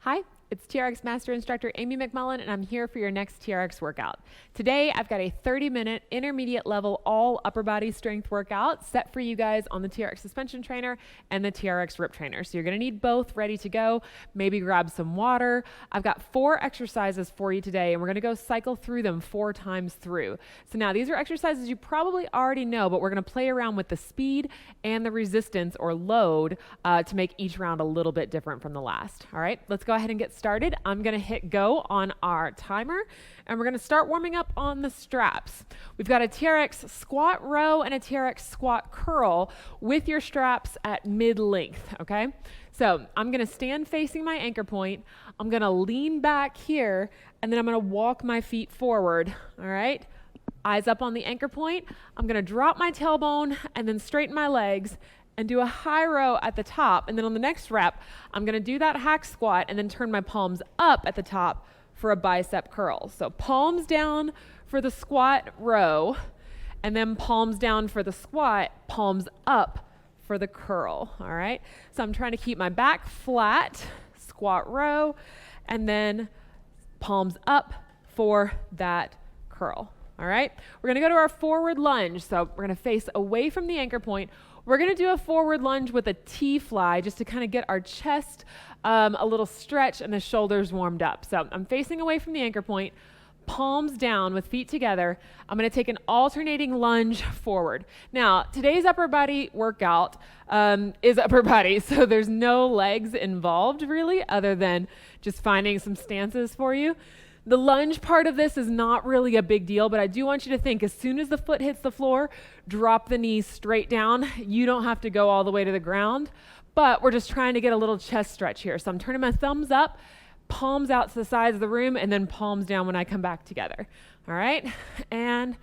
Hi, it's TRX Master Instructor Amy McMullen, and I'm here for your next TRX workout. Today, I've got a 30-minute intermediate level all upper body strength workout set for you guys on the TRX suspension trainer and the TRX rip trainer. So you're gonna need both ready to go. Maybe grab some water. I've got 4 exercises for you today, and we're gonna go cycle through them 4 times through. So now these are exercises you probably already know, but we're gonna play around with the speed and the resistance or load to make each round a little bit different from the last. All right, let's go ahead and get started. I'm gonna hit go on our timer, and we're gonna start warming up on the straps. We've got a TRX squat row and a TRX squat curl with your straps at mid-length, okay? So I'm gonna stand facing my anchor point. I'm gonna lean back here, and then I'm gonna walk my feet forward, all right? Eyes up on the anchor point. I'm gonna drop my tailbone and then straighten my legs and do a high row at the top. And then on the next rep, I'm gonna do that hack squat and then turn my palms up at the top for a bicep curl. So palms down for the squat row, and then palms down for the squat, palms up for the curl, all right? So I'm trying to keep my back flat, squat row, and then palms up for that curl, all right? We're gonna go to our forward lunge. So we're gonna face away from the anchor point. We're gonna do a forward lunge with a T-fly just to kind of get our chest a little stretch and the shoulders warmed up. So I'm facing away from the anchor point, palms down with feet together. I'm gonna take an alternating lunge forward. Now, today's upper body workout is upper body, so there's no legs involved really, other than just finding some stances for you. The lunge part of this is not really a big deal, but I do want you to think as soon as the foot hits the floor, drop the knees straight down. You don't have to go all the way to the ground, but we're just trying to get a little chest stretch here. So I'm turning my thumbs up, palms out to the sides of the room, and then palms down when I come back together. All right, and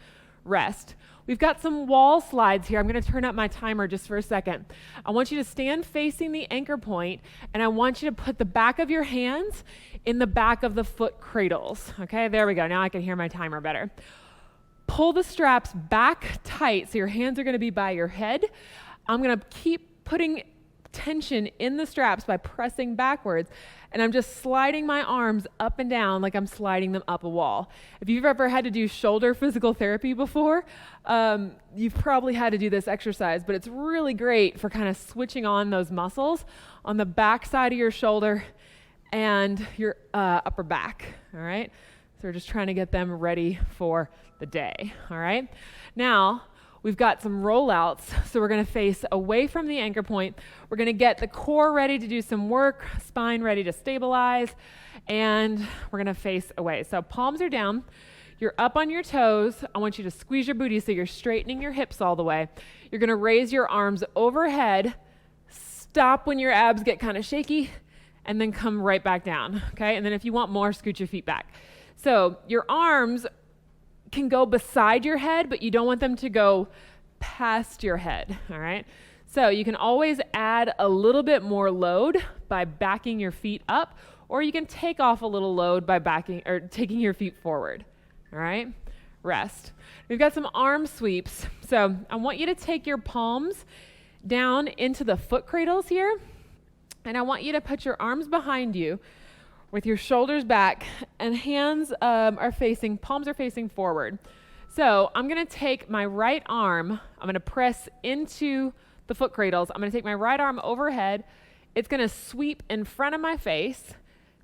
rest. We've got some wall slides here. I'm gonna turn up my timer just for a second. I want you to stand facing the anchor point, and I want you to put the back of your hands in the back of the foot cradles. Okay, there we go. Now I can hear my timer better. Pull the straps back tight so your hands are gonna be by your head. I'm gonna keep putting tension in the straps by pressing backwards, and I'm just sliding my arms up and down like I'm sliding them up a wall. If you've ever had to do shoulder physical therapy before, you've probably had to do this exercise, but it's really great for kind of switching on those muscles on the back side of your shoulder and your upper back, all right? So we're just trying to get them ready for the day, all right? Now, we've got some rollouts, so we're gonna face away from the anchor point. We're gonna get the core ready to do some work, spine ready to stabilize, and we're gonna face away. So palms are down, you're up on your toes. I want you to squeeze your booty so you're straightening your hips all the way. You're gonna raise your arms overhead, stop when your abs get kind of shaky, and then come right back down, okay? And then if you want more, scoot your feet back. So your arms can go beside your head, but you don't want them to go past your head, all right? So you can always add a little bit more load by backing your feet up, or you can take off a little load by taking your feet forward, all right? Rest. We've got some arm sweeps. So I want you to take your palms down into the foot cradles here, and I want you to put your arms behind you with your shoulders back, and hands palms are facing forward. So I'm gonna take my right arm, I'm gonna press into the foot cradles. I'm gonna take my right arm overhead. It's gonna sweep in front of my face,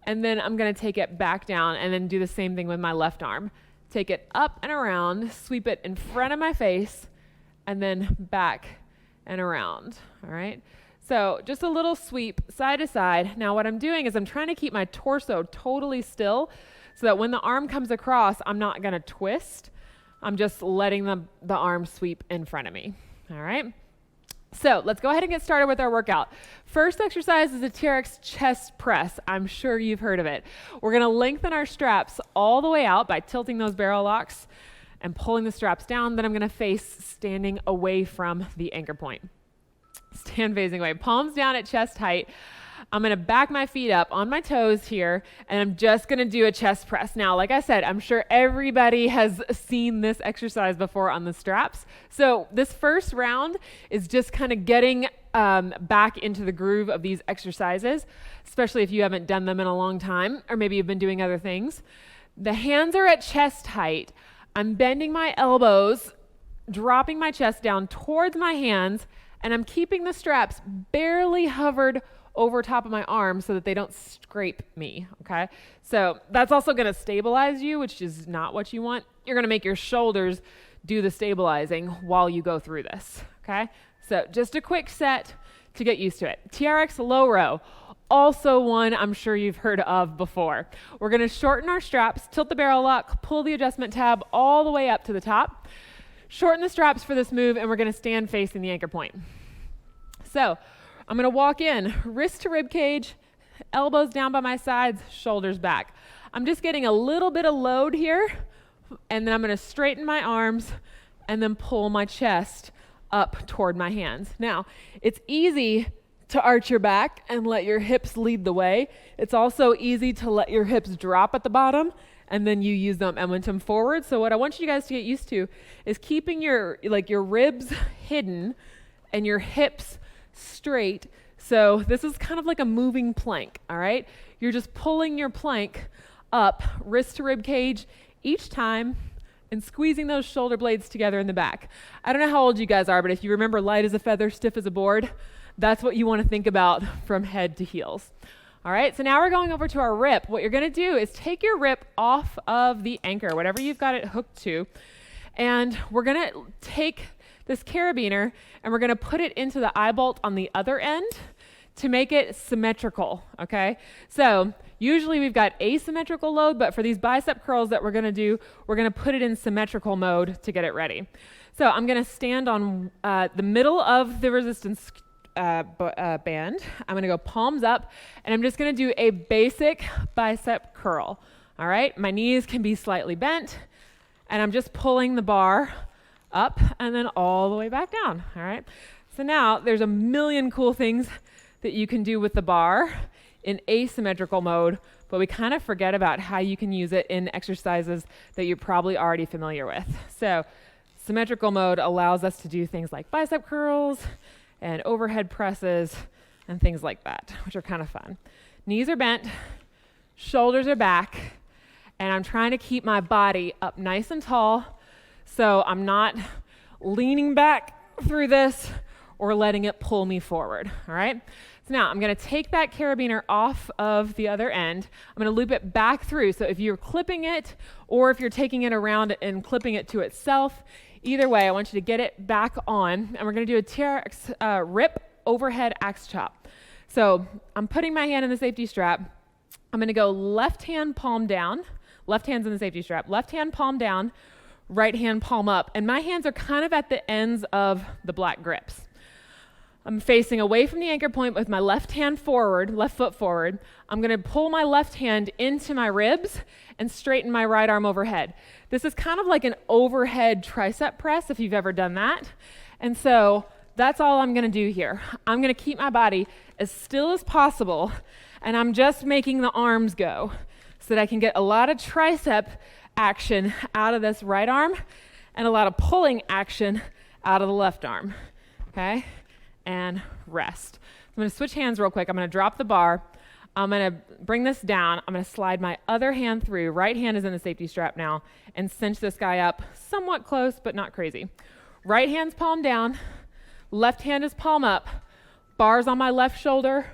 and then I'm gonna take it back down and then do the same thing with my left arm. Take it up and around, sweep it in front of my face, and then back and around, all right? So just a little sweep side to side. Now what I'm doing is I'm trying to keep my torso totally still so that when the arm comes across, I'm not gonna twist. I'm just letting the arm sweep in front of me, all right? So let's go ahead and get started with our workout. First exercise is a TRX chest press. I'm sure you've heard of it. We're gonna lengthen our straps all the way out by tilting those barrel locks and pulling the straps down. Then I'm gonna face standing away from the anchor point. Stand facing away, palms down at chest height. I'm gonna back my feet up on my toes here, and I'm just gonna do a chest press. Now, like I said, I'm sure everybody has seen this exercise before on the straps. So this first round is just kind of getting back into the groove of these exercises, especially if you haven't done them in a long time, or maybe you've been doing other things. The hands are at chest height. I'm bending my elbows, dropping my chest down towards my hands, and I'm keeping the straps barely hovered over top of my arms so that they don't scrape me, okay? So that's also gonna stabilize you, which is not what you want. You're gonna make your shoulders do the stabilizing while you go through this, okay? So just a quick set to get used to it. TRX low row, also one I'm sure you've heard of before. We're gonna shorten our straps, tilt the barrel lock, pull the adjustment tab all the way up to the top, shorten the straps for this move, and we're gonna stand facing the anchor point. So I'm gonna walk in, wrist to rib cage, elbows down by my sides, shoulders back. I'm just getting a little bit of load here, and then I'm gonna straighten my arms and then pull my chest up toward my hands. Now, it's easy to arch your back and let your hips lead the way. It's also easy to let your hips drop at the bottom and then you use them momentum forward. So what I want you guys to get used to is keeping your ribs hidden and your hips straight. So this is kind of like a moving plank, all right? You're just pulling your plank up, wrist to rib cage each time, and squeezing those shoulder blades together in the back. I don't know how old you guys are, but if you remember light as a feather, stiff as a board, that's what you want to think about from head to heels. All right, so now we're going over to our rip. What you're gonna do is take your rip off of the anchor, whatever you've got it hooked to, and we're gonna take this carabiner and we're gonna put it into the eye bolt on the other end to make it symmetrical, okay? So usually we've got asymmetrical load, but for these bicep curls that we're gonna do, we're gonna put it in symmetrical mode to get it ready. So I'm gonna stand on the middle of the resistance band. I'm gonna go palms up, and I'm just gonna do a basic bicep curl, all right? My knees can be slightly bent, and I'm just pulling the bar up and then all the way back down, all right? So now there's a million cool things that you can do with the bar in asymmetrical mode, but we kind of forget about how you can use it in exercises that you're probably already familiar with. So symmetrical mode allows us to do things like bicep curls and overhead presses and things like that, which are kind of fun. Knees are bent, shoulders are back, and I'm trying to keep my body up nice and tall so I'm not leaning back through this or letting it pull me forward, all right? So now I'm gonna take that carabiner off of the other end. I'm gonna loop it back through. So if you're clipping it or if you're taking it around and clipping it to itself, either way, I want you to get it back on. And we're gonna do a TRX rip overhead axe chop. So I'm putting my hand in the safety strap. I'm gonna go left hand palm down, left hand's in the safety strap, left hand palm down, right hand palm up, and my hands are kind of at the ends of the black grips. I'm facing away from the anchor point with my left hand forward, left foot forward. I'm gonna pull my left hand into my ribs and straighten my right arm overhead. This is kind of like an overhead tricep press if you've ever done that. And so that's all I'm gonna do here. I'm gonna keep my body as still as possible, and I'm just making the arms go so that I can get a lot of tricep action out of this right arm and a lot of pulling action out of the left arm, okay? And rest. I'm gonna switch hands real quick. I'm gonna drop the bar. I'm gonna bring this down. I'm gonna slide my other hand through. Right hand is in the safety strap now, and cinch this guy up somewhat close, but not crazy. Right hand's palm down, left hand is palm up, bars on my left shoulder,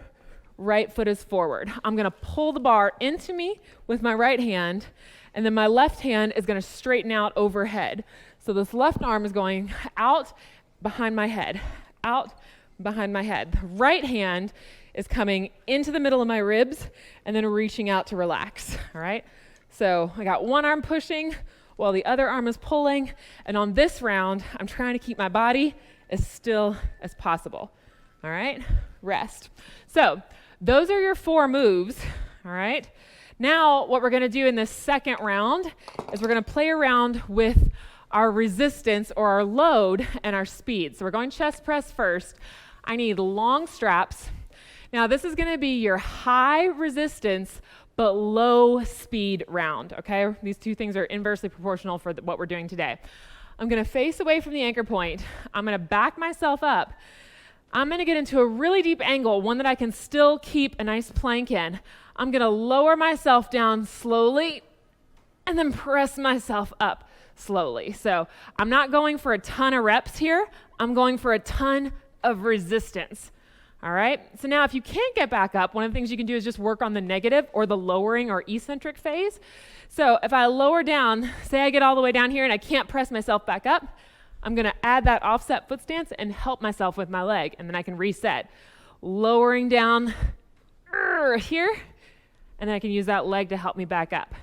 right foot is forward. I'm gonna pull the bar into me with my right hand, and then my left hand is gonna straighten out overhead. So this left arm is going out behind my head, out behind my head. The right hand is coming into the middle of my ribs and then reaching out to relax, all right? So I got one arm pushing while the other arm is pulling, and on this round, I'm trying to keep my body as still as possible, all right? Rest. So those are your 4 moves, all right? Now, what we're gonna do in this second round is we're gonna play around with our resistance or our load and our speed. So we're going chest press first. I need long straps. Now this is gonna be your high resistance but low speed round, okay? These two things are inversely proportional for what we're doing today. I'm gonna face away from the anchor point. I'm gonna back myself up. I'm gonna get into a really deep angle, one that I can still keep a nice plank in. I'm gonna lower myself down slowly and then press myself up slowly. So I'm not going for a ton of reps here. I'm going for a ton of resistance. All right, so now if you can't get back up, one of the things you can do is just work on the negative or the lowering or eccentric phase. So if I lower down, say I get all the way down here and I can't press myself back up, I'm gonna add that offset foot stance and help myself with my leg, and then I can reset. Lowering down here, and then I can use that leg to help me back up.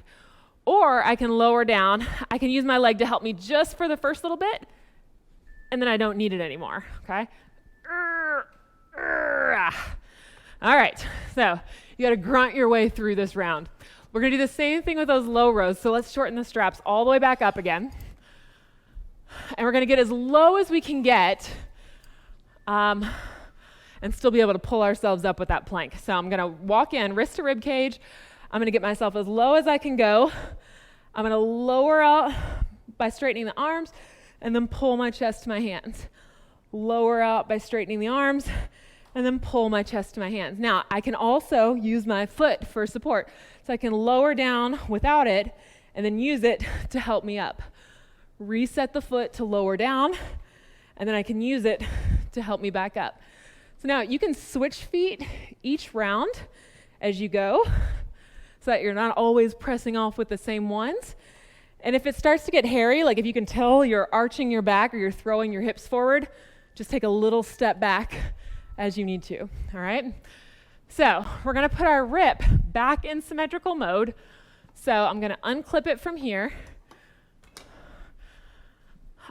Or I can lower down, I can use my leg to help me just for the first little bit, and then I don't need it anymore, okay? All right, so you gotta grunt your way through this round. We're gonna do the same thing with those low rows, so let's shorten the straps all the way back up again. And we're gonna get as low as we can get and still be able to pull ourselves up with that plank. So I'm gonna walk in, wrist to rib cage. I'm gonna get myself as low as I can go. I'm gonna lower out by straightening the arms and then pull my chest to my hands. Lower out by straightening the arms and then pull my chest to my hands. Now, I can also use my foot for support. So I can lower down without it and then use it to help me up. Reset the foot to lower down, and then I can use it to help me back up. So now you can switch feet each round as you go so that you're not always pressing off with the same ones. And if it starts to get hairy, like if you can tell you're arching your back or you're throwing your hips forward, just take a little step back as you need to, all right? So we're gonna put our rip back in symmetrical mode. So I'm gonna unclip it from here.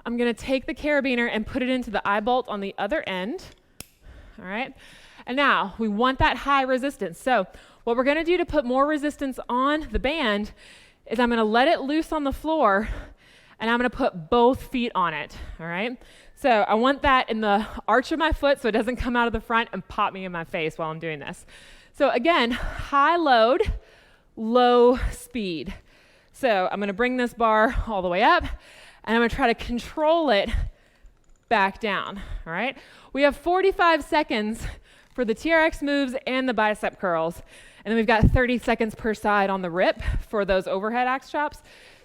I'm gonna take the carabiner and put it into the eye bolt on the other end, all right? And now we want that high resistance. So what we're gonna do to put more resistance on the band is I'm gonna let it loose on the floor and I'm gonna put both feet on it, all right? So I want that in the arch of my foot so it doesn't come out of the front and pop me in my face while I'm doing this. So again, high load, low speed. So I'm gonna bring this bar all the way up and I'm gonna try to control it back down, all right? We have 45 seconds for the TRX moves and the bicep curls. And then we've got 30 seconds per side on the rip for those overhead axe chops.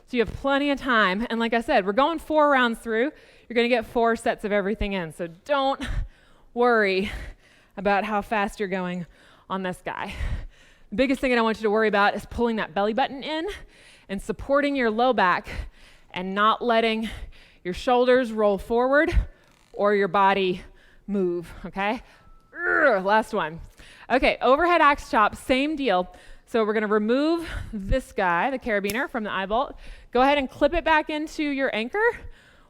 So you have plenty of time. And like I said, we're going 4 rounds through. You're gonna get 4 sets of everything in. So don't worry about how fast you're going on this guy. The biggest thing I don't want you to worry about is pulling that belly button in and supporting your low back and not letting your shoulders roll forward or your body move, okay? Last one. Okay, overhead axe chop, same deal. So we're gonna remove this guy, the carabiner, from the eye bolt. Go ahead and clip it back into your anchor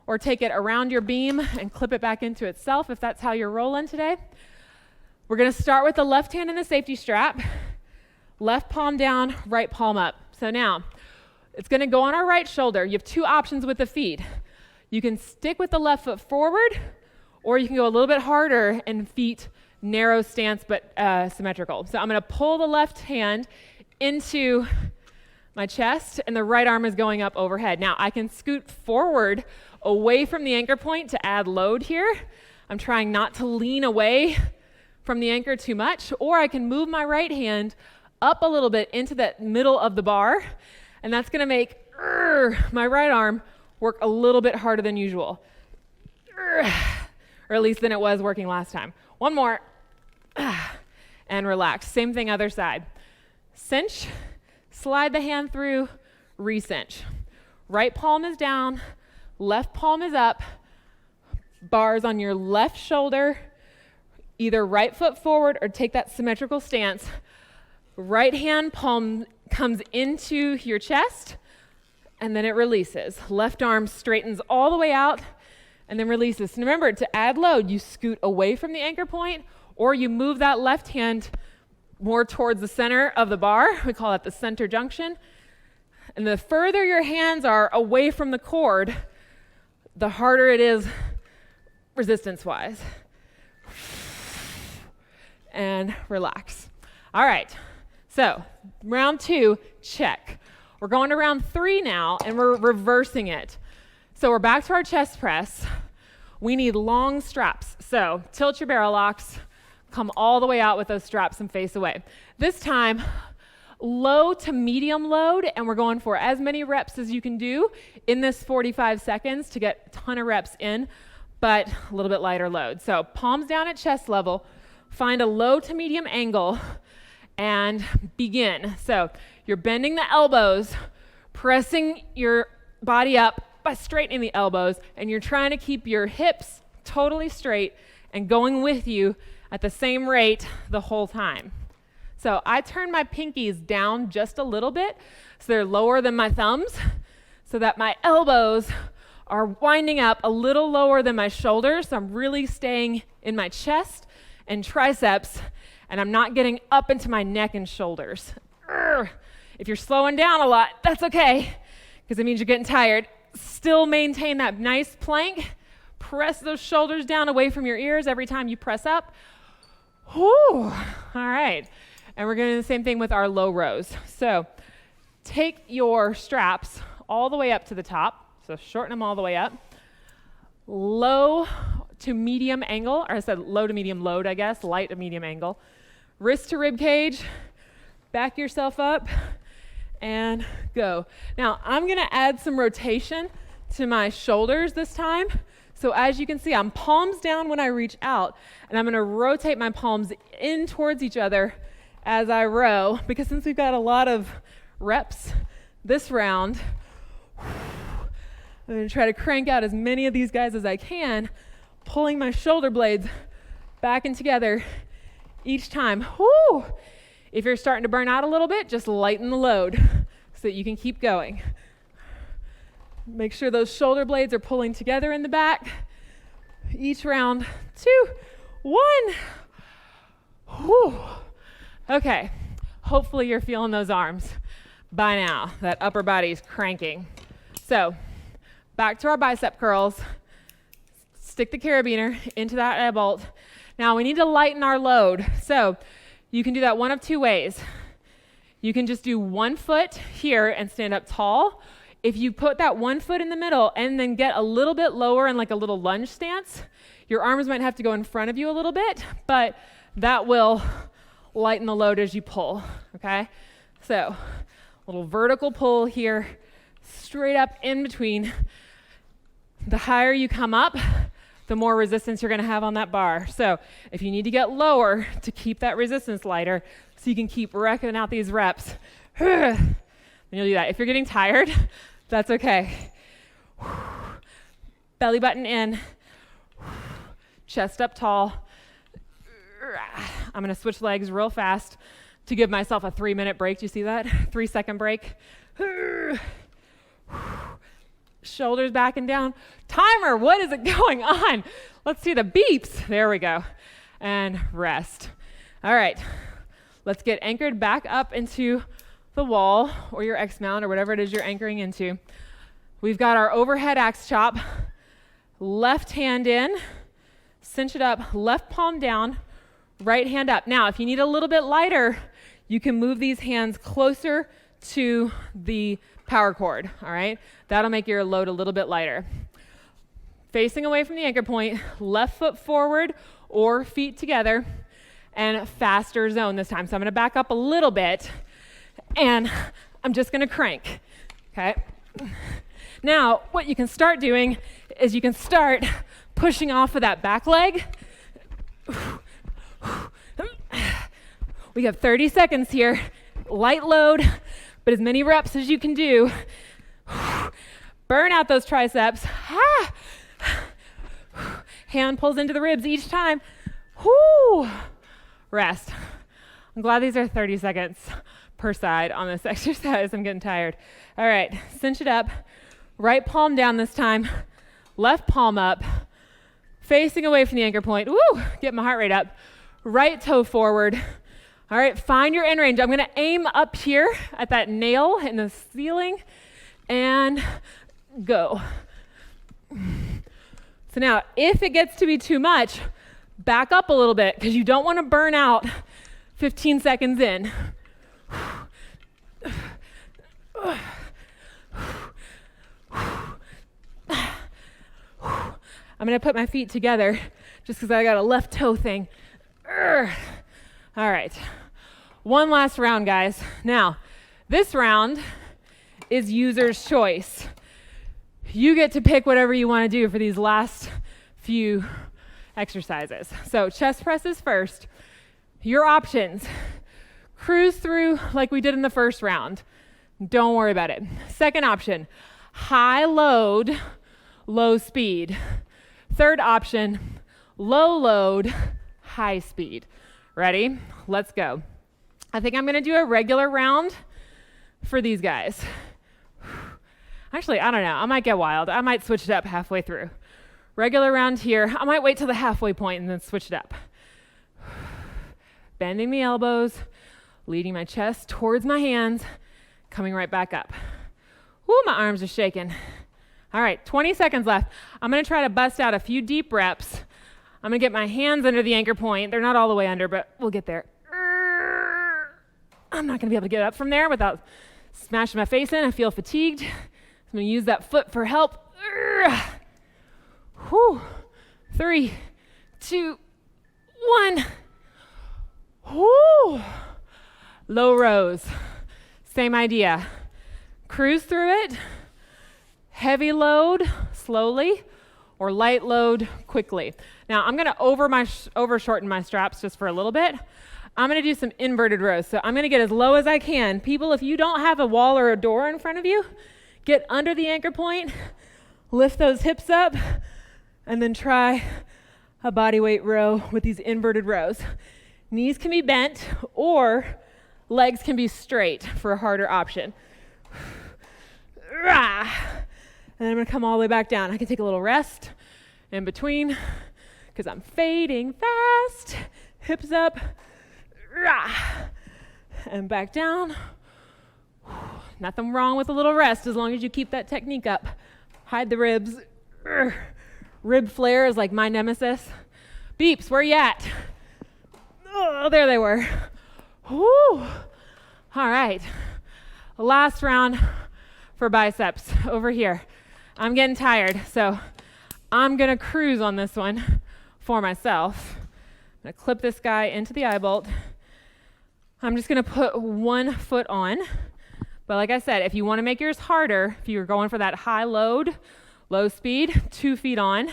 or take it around your beam and clip it back into itself if that's how you're rolling today. We're gonna start with the left hand in the safety strap, left palm down, right palm up. So now, it's gonna go on our right shoulder. You have 2 options with the feet. You can stick with the left foot forward, or you can go a little bit harder and feet narrow stance but symmetrical. So I'm gonna pull the left hand into my chest and the right arm is going up overhead. Now I can scoot forward away from the anchor point to add load here. I'm trying not to lean away from the anchor too much, or I can move my right hand up a little bit into that middle of the bar, and that's gonna make my right arm work a little bit harder than usual. Or at least than it was working last time. One more. And relax. Same thing other side. Cinch, slide the hand through, re-cinch. Right palm is down, left palm is up, bars on your left shoulder, either right foot forward or take that symmetrical stance. Right hand palm comes into your chest and then it releases. Left arm straightens all the way out and then releases. And remember, to add load, you scoot away from the anchor point or you move that left hand more towards the center of the bar. We call that the center junction. And the further your hands are away from the cord, the harder it is resistance-wise. and relax. All right, so round 2, check. We're going to round 3 now, and we're reversing it. So we're back to our chest press. We need long straps. So tilt your barrel locks, come all the way out with those straps and face away. This time, low to medium load, and we're going for as many reps as you can do in this 45 seconds to get a ton of reps in, but a little bit lighter load. So palms down at chest level, find a low to medium angle, and begin. So you're bending the elbows, pressing your body up by straightening the elbows, and you're trying to keep your hips totally straight and going with you at the same rate the whole time. So I turn my pinkies down just a little bit so they're lower than my thumbs so that my elbows are winding up a little lower than my shoulders. So I'm really staying in my chest and triceps, and I'm not getting up into my neck and shoulders. If you're slowing down a lot, that's okay, because it means you're getting tired. Still maintain that nice plank. Press those shoulders down away from your ears every time you press up. Whew. All right. And we're going to do the same thing with our low rows. So take your straps all the way up to the top. So shorten them all the way up. Low to medium angle, or I said low to medium load, I guess, light to medium angle. Wrist to rib cage, back yourself up, and go. Now, I'm going to add some rotation to my shoulders this time. So as you can see, I'm palms down when I reach out, and I'm going to rotate my palms in towards each other as I row, because since we've got a lot of reps this round, I'm going to try to crank out as many of these guys as I can, pulling my shoulder blades back and together each time. Whew. If you're starting to burn out a little bit, just lighten the load so that you can keep going. Make sure those shoulder blades are pulling together in the back. Each round, 2, 1. Whew. Okay, hopefully you're feeling those arms by now. That upper body's cranking. So, back to our bicep curls. Stick the carabiner into that eye bolt. Now we need to lighten our load. So, you can do that one of 2 ways. You can just do 1 foot here and stand up tall. If you put that 1 foot in the middle and then get a little bit lower in like a little lunge stance, your arms might have to go in front of you a little bit, but that will lighten the load as you pull, okay? So, a little vertical pull here, straight up in between. The higher you come up, the more resistance you're going to have on that bar. So if you need to get lower to keep that resistance lighter so you can keep wrecking out these reps, then you'll do that. If you're getting tired, that's okay. Belly button in, chest up tall. I'm going to switch legs real fast to give myself a 3-minute break. Do you see that? 3-second break. Shoulders back and down. Timer, what is it going on? Let's see the beeps. There we go. And rest. All right. Let's get anchored back up into the wall or your X mount or whatever it is you're anchoring into. We've got our overhead axe chop. Left hand in. Cinch it up. Left palm down. Right hand up. Now, if you need a little bit lighter, you can move these hands closer to the power cord, all right? That'll make your load a little bit lighter. Facing away from the anchor point, left foot forward or feet together, and faster zone this time. So I'm gonna back up a little bit, and I'm just gonna crank, okay? Now, what you can start doing is you can start pushing off of that back leg. We have 30 seconds here, light load, but as many reps as you can do. Burn out those triceps. Hand pulls into the ribs each time. Rest. I'm glad these are 30 seconds per side on this exercise. I'm getting tired. All right, cinch it up. Right palm down this time. Left palm up. Facing away from the anchor point. Woo! Get my heart rate up. Right toe forward. All right, find your end range. I'm going to aim up here at that nail in the ceiling and go. So now, if it gets to be too much, Back up a little bit because you don't want to burn out 15 seconds in. I'm going to put my feet together just because I got a left toe thing. All right. One last round, guys. Now, this round is user's choice. You get to pick whatever you want to do for these last few exercises. So chest presses first. Your options. Cruise through like we did in the first round. Don't worry about it. Second option, high load, low speed. Third option, low load, high speed. Ready? Let's go. I think I'm going to do a regular round for these guys. Actually, I don't know. I might get wild. I might switch it up halfway through. Regular round here. I might wait till the halfway point and then switch it up. Bending the elbows, leading my chest towards my hands, coming right back up. Woo, my arms are shaking. All right, 20 seconds left. I'm going to try to bust out a few deep reps. I'm going to get my hands under the anchor point. They're not all the way under, but we'll get there. I'm not going to be able to get up from there without smashing my face in. I feel fatigued. I'm going to use that foot for help. Whew. 3, 2, 1. Whew. Low rows. Same idea. Cruise through it. Heavy load slowly, or light load quickly. Now I'm going to over-shorten my straps just for a little bit. I'm going to do some inverted rows. So I'm going to get as low as I can. People, if you don't have a wall or a door in front of you, get under the anchor point, lift those hips up, and then try a body weight row with these inverted rows. Knees can be bent, or legs can be straight for a harder option. And then I'm going to come all the way back down. I can take a little rest in between because I'm fading fast. Hips up. And back down. Nothing wrong with a little rest as long as you keep that technique up. Hide the ribs. Rib flare is like my nemesis. Beeps, where you at? Oh, there they were. Whew. All right. Last round for biceps over here. I'm getting tired, so I'm going to cruise on this one for myself. I'm going to clip this guy into the eye bolt. I'm just going to put one foot on. But like I said, if you want to make yours harder, if you're going for that high load, low speed, 2 feet on,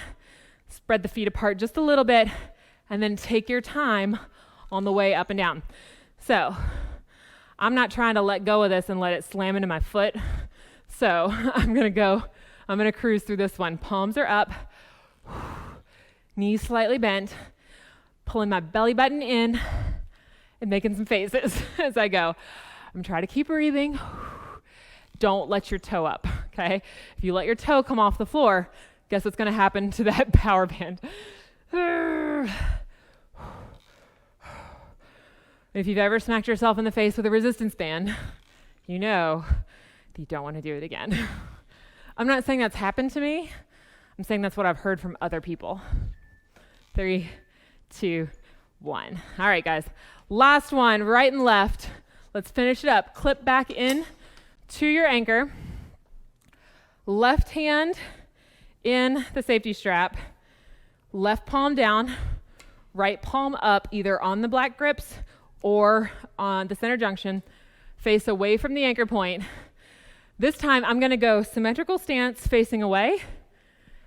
spread the feet apart just a little bit, and then take your time on the way up and down. So I'm not trying to let go of this and let it slam into my foot. So I'm going to cruise through this one. Palms are up, knees slightly bent, pulling my belly button in and making some faces as I go. I'm trying to keep breathing. Don't let your toe up, okay? If you let your toe come off the floor, guess what's going to happen to that power band? If you've ever smacked yourself in the face with a resistance band, you know that you don't want to do it again. I'm not saying that's happened to me. I'm saying that's what I've heard from other people. 3, 2, 1. All right, guys. Last one, right and left. Let's finish it up. Clip back in to your anchor. Left hand in the safety strap. Left palm down. Right palm up, either on the black grips or on the center junction. Face away from the anchor point. This time I'm going to go symmetrical stance facing away,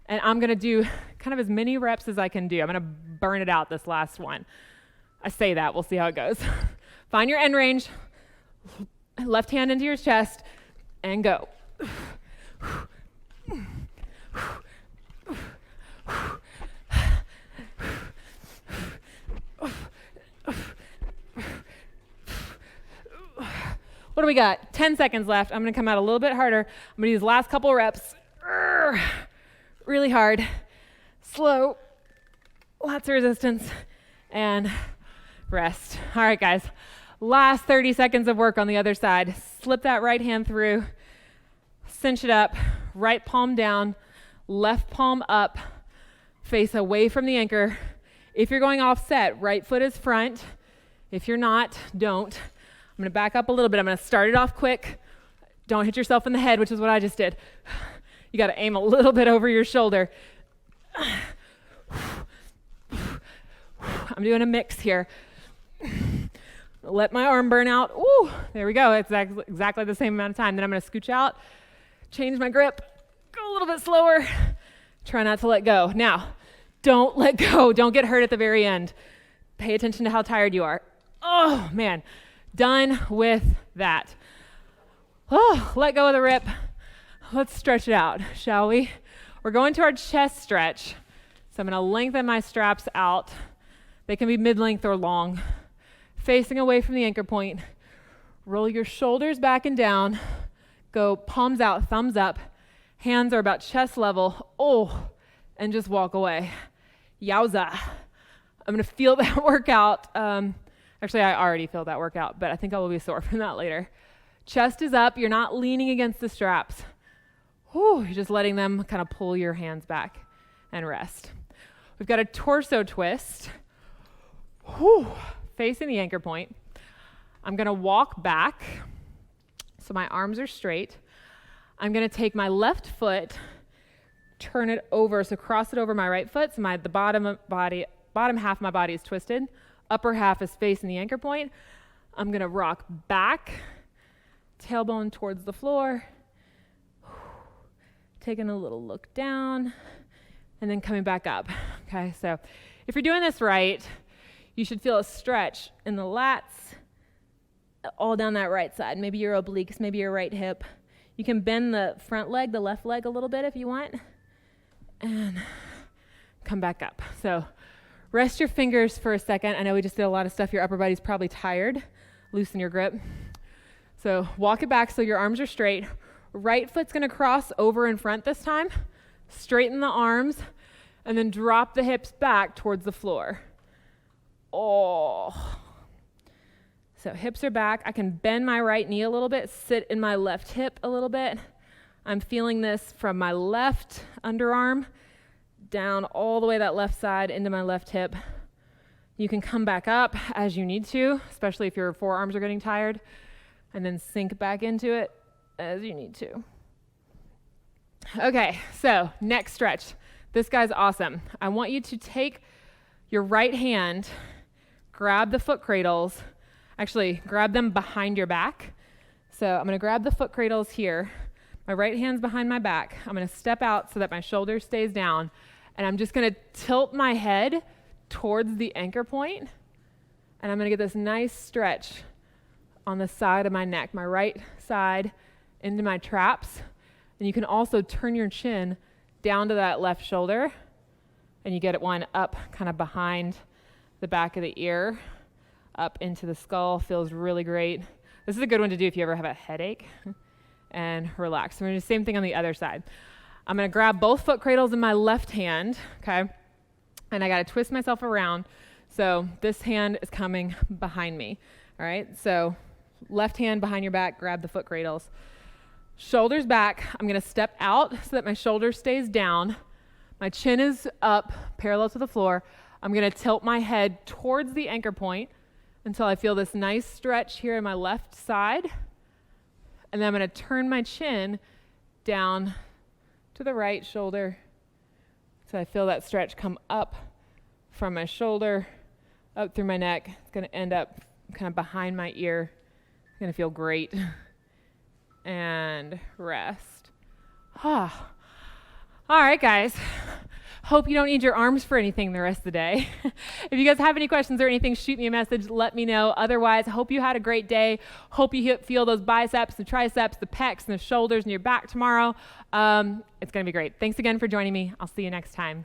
and I'm going to do kind of as many reps as I can do. I'm going to burn it out this last one. I say that, we'll see how it goes. Find your end range, left hand into your chest, and go. What do we got? 10 seconds left. I'm going to come out a little bit harder. I'm going to use the last couple reps. Really hard. Slow. Lots of resistance. And rest. All right, guys. Last 30 seconds of work on the other side. Slip that right hand through. Cinch it up. Right palm down. Left palm up. Face away from the anchor. If you're going offset, right foot is front. If you're not, don't. I'm gonna back up a little bit. I'm gonna start it off quick. Don't hit yourself in the head, which is what I just did. You gotta aim a little bit over your shoulder. I'm doing a mix here. Let my arm burn out. Ooh, there we go. It's exactly the same amount of time. Then I'm gonna scooch out, change my grip, go a little bit slower. Try not to let go. Now, don't let go. Don't get hurt at the very end. Pay attention to how tired you are. Oh, man. Done with that. Oh, let go of the rip. Let's stretch it out, shall we? We're going to our chest stretch. So I'm going to lengthen my straps out. They can be mid-length or long. Facing away from the anchor point. Roll your shoulders back and down. Go palms out, thumbs up. Hands are about chest level. Oh, and just walk away. Yowza. I'm going to feel that workout. Actually, I already feel that workout, but I think I will be sore from that later. Chest is up. You're not leaning against the straps. Whew, you're just letting them kind of pull your hands back and rest. We've got a torso twist. Whew, facing the anchor point. I'm going to walk back so my arms are straight. I'm going to take my left foot, turn it over, so cross it over my right foot, so the bottom half of my body is twisted. Upper half is facing the anchor point. I'm going to rock back, tailbone towards the floor, taking a little look down, and then coming back up. Okay, so if you're doing this right, you should feel a stretch in the lats all down that right side. Maybe your obliques, maybe your right hip. You can bend the front leg, the left leg a little bit if you want, and come back up. So rest your fingers for a second. I know we just did a lot of stuff. Your upper body's probably tired. Loosen your grip. So walk it back so your arms are straight. Right foot's gonna cross over in front this time. Straighten the arms, and then drop the hips back towards the floor. Oh. So hips are back. I can bend my right knee a little bit, sit in my left hip a little bit. I'm feeling this from my left underarm down all the way that left side into my left hip. You can come back up as you need to, especially if your forearms are getting tired, and then sink back into it as you need to. Okay, so next stretch. This guy's awesome. I want you to take your right hand, grab the foot cradles. Actually, grab them behind your back. So I'm going to grab the foot cradles here. My right hand's behind my back. I'm going to step out so that my shoulder stays down. And I'm just going to tilt my head towards the anchor point. And I'm going to get this nice stretch on the side of my neck, my right side into my traps. And you can also turn your chin down to that left shoulder. And you get one up kind of behind the back of the ear. Up into the skull, feels really great. This is a good one to do if you ever have a headache. And relax. So we're going to do the same thing on the other side. I'm going to grab both foot cradles in my left hand, okay? And I got to twist myself around. So this hand is coming behind me, all right? So left hand behind your back, grab the foot cradles. Shoulders back. I'm going to step out so that my shoulder stays down. My chin is up, parallel to the floor. I'm going to tilt my head towards the anchor point until I feel this nice stretch here in my left side. And then I'm going to turn my chin down to the right shoulder. So I feel that stretch come up from my shoulder, up through my neck. It's going to end up kind of behind my ear. It's going to feel great. And rest. All right, guys. Hope you don't need your arms for anything the rest of the day. If you guys have any questions or anything, shoot me a message. Let me know. Otherwise, I hope you had a great day. Hope you feel those biceps, the triceps, the pecs, and the shoulders, and your back tomorrow. It's going to be great. Thanks again for joining me. I'll see you next time.